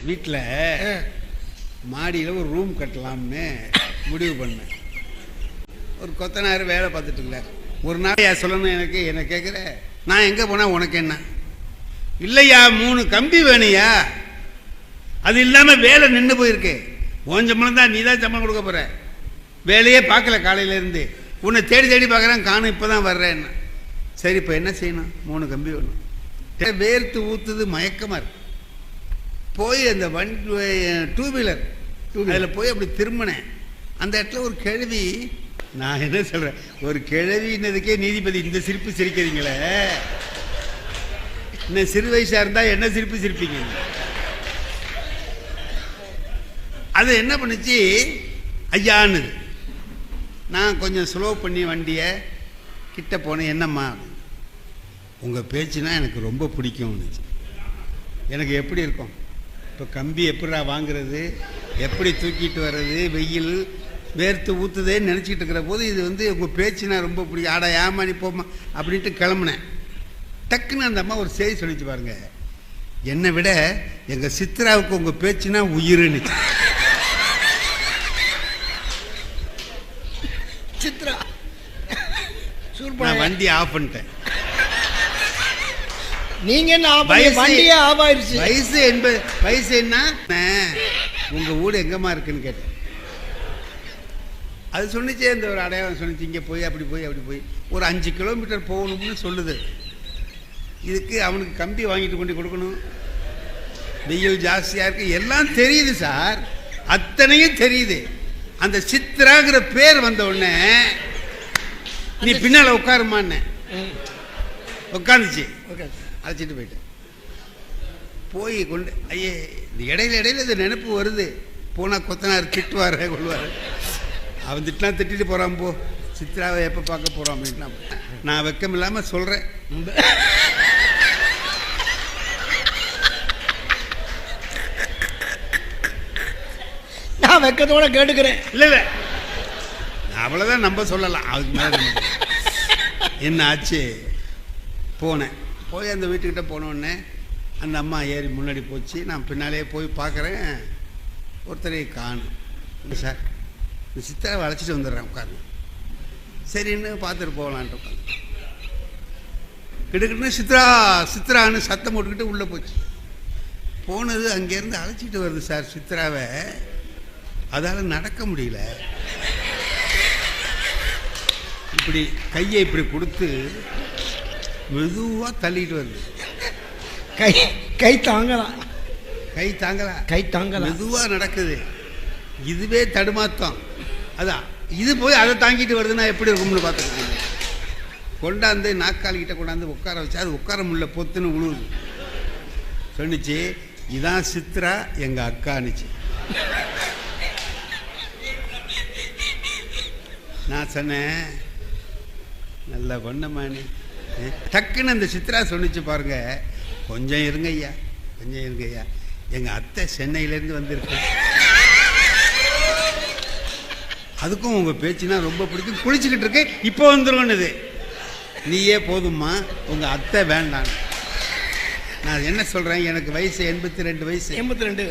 வீட்டில் மாடியில் ஒரு ரூம் கட்டலாம்னு முடிவு பண்ணேன். ஒரு கொத்தனார் வேலை பார்த்துட்டு இருந்தார். ஒரு நாள் சொல்லணும் எனக்கு என்ன கேட்குற, நான் எங்கே போனால் உனக்கு என்ன? இல்லையா 3 கம்பி வேணுயா, அது இல்லாமல் வேலை நின்று போயிருக்கு. உன் சம்பளம் தான், நீ தான் சம்பளம் கொடுக்க போகிற. வேலையே பார்க்கல காலையிலேருந்து, உன்னை தேடி தேடி பார்க்குறேன், காணும் இப்போ தான் வர்றேன். சரி இப்போ என்ன செய்யணும்? 3 கம்பி வேணும். வேர்த்து ஊற்றுது, மயக்கமாக இருக்கு. போய் அந்த டூ வீலர் அதில் போய் அப்படி திரும்பினேன். அந்த இடத்துல ஒரு கிழவி, நான் என்ன சொல்கிறேன், ஒரு கிழவின்னதுக்கே நீதிபதி இந்த சிரிப்பு சிரிக்கிறீங்களே, இன்னும் சிறு வயசாக இருந்தால் என்ன சிரிப்பு சிரிப்பீங்க? அது என்ன பண்ணுச்சு, ஐயான்னு. நான் கொஞ்சம் ஸ்லோ பண்ணி வண்டியை கிட்ட போனேன். என்னம்மா, உங்கள் பேச்சுனா எனக்கு ரொம்ப பிடிக்கும்னுச்சு. எனக்கு எப்படி இருக்கும், இப்போ கம்பி எப்படிடா வாங்குறது, எப்படி தூக்கிட்டு வர்றது, வெயில் வேர்த்து ஊற்றுதேன்னு நினச்சிக்கிட்டு இருக்கிற போது இது உங்கள் பேச்சுனா ரொம்ப பிடிக்கும். ஆடா ஏமா நீ போமா அப்படின்ட்டு கிளம்புனேன். டக்குன்னு அந்த அம்மா ஒரு செய்தி சொல்லிச்சு பாருங்க, என்னை விட எங்கள் சித்ராவுக்கு உங்கள் பேச்சுனா உயிருன்னு. சித்ரா நான் வண்டி ஆஃப் பண்ணிட்டேன். நீங்க என்ன வண்டியே ஆஃப் ஆயிடுச்சு. வயசு என்ன, உங்க வீடு எங்கம்மா இருக்குன்னு கேட்டேன். அது சொன்னிச்சே, இந்த ஒரு அடையாளம் சொன்னிச்சு, இங்கே போய் அப்படி போய் அப்படி போய் ஒரு 5 கிலோமீட்டர் போகணும்னு சொல்லுது. இதுக்கு அவனுக்கு கம்பி வாங்கிட்டு கொண்டு கொடுக்கணும், வெயில் ஜாஸ்தியாக இருக்கு, எல்லாம் தெரியுது சார், அத்தனையும் தெரியுது. அந்த சித்ராங்கிற பேர் வந்த உடனே நீ பின்னால் உட்காருமான்னு உட்காந்துச்சு. அழைச்சிட்டு போயிட்டேன். போய் கொண்டு ஐயே, இந்த இடையில இது நினைப்பு வருது. போனால் கொத்தனார் திட்டுவார் கொள்வார். அவன் திட்டினா திட்டிட்டு போகிறான், போ சித்ராவை எப்போ பார்க்க போகிறான் அப்படின்ட்டு நான் வெக்கம் இல்லாமல் சொல்கிறேன். நான் வெக்கத்தோட கேட்டுக்கிறேன். இல்லை அவ்வளோதான் நம்ம சொல்லலாம். அதுக்கு மேலே என்ன ஆச்சு, போனேன். போய் அந்த வீட்டுக்கிட்ட போனோடனே அந்த அம்மா ஏறி முன்னாடி போச்சு. நான் பின்னாலே போய் பார்க்குறேன், ஒருத்தரை காணும். சார் இந்த சித்திராவை அழைச்சிட்டு வந்துடுறேன், உட்காருங்க. சரின்னு பார்த்துட்டு போகலான்ட்டு உட்காந்து கிடுக்கிட்டு சித்ரான்னு சத்தம் போட்டுக்கிட்டு உள்ளே போச்சு. போனது அங்கேருந்து அழைச்சிட்டு வருது சார் சித்ராவை. அதால் நடக்க முடியல. இப்படி கையை இப்படி கொடுத்து மெதுவாக தள்ளிட்டு வருது. கை தாங்கலாம், மெதுவாக நடக்குது. இதுவே தடுமாத்தம். அதான் இது போய் அதை தாங்கிட்டு வருதுன்னா எப்படி இருக்கும்னு பார்த்துருக்கீங்க. கொண்டாந்து நாக்காளிக்கிட்ட கொண்டாந்து உட்கார வச்சு அது உட்கார முடியல, பொத்துன்னு உழுவுது. சொன்னிச்சு, இதான் சித்ரா எங்கள் அக்கானுச்சு. நான் சொன்னேன், நல்ல பொண்ணம்மானு. டக்குன்னு அந்த சித்ரா சொன்னிச்சு பாருங்க, கொஞ்சம் இருங்க ஐயா, கொஞ்சம் இருங்க ஐயா, எங்கள் அத்தை சென்னையிலேருந்து வந்திருக்கேன், அதுக்கும் உங்கள் பேச்சுனா ரொம்ப பிடிக்கும், குளிச்சுக்கிட்டு இருக்கேன், இப்போ வந்துருவோன்னுது. நீயே போதும்மா, உங்கள் அத்தை வேண்டாம். நான் என்ன சொல்கிறேன், எனக்கு வயசு 82 வயசு. 82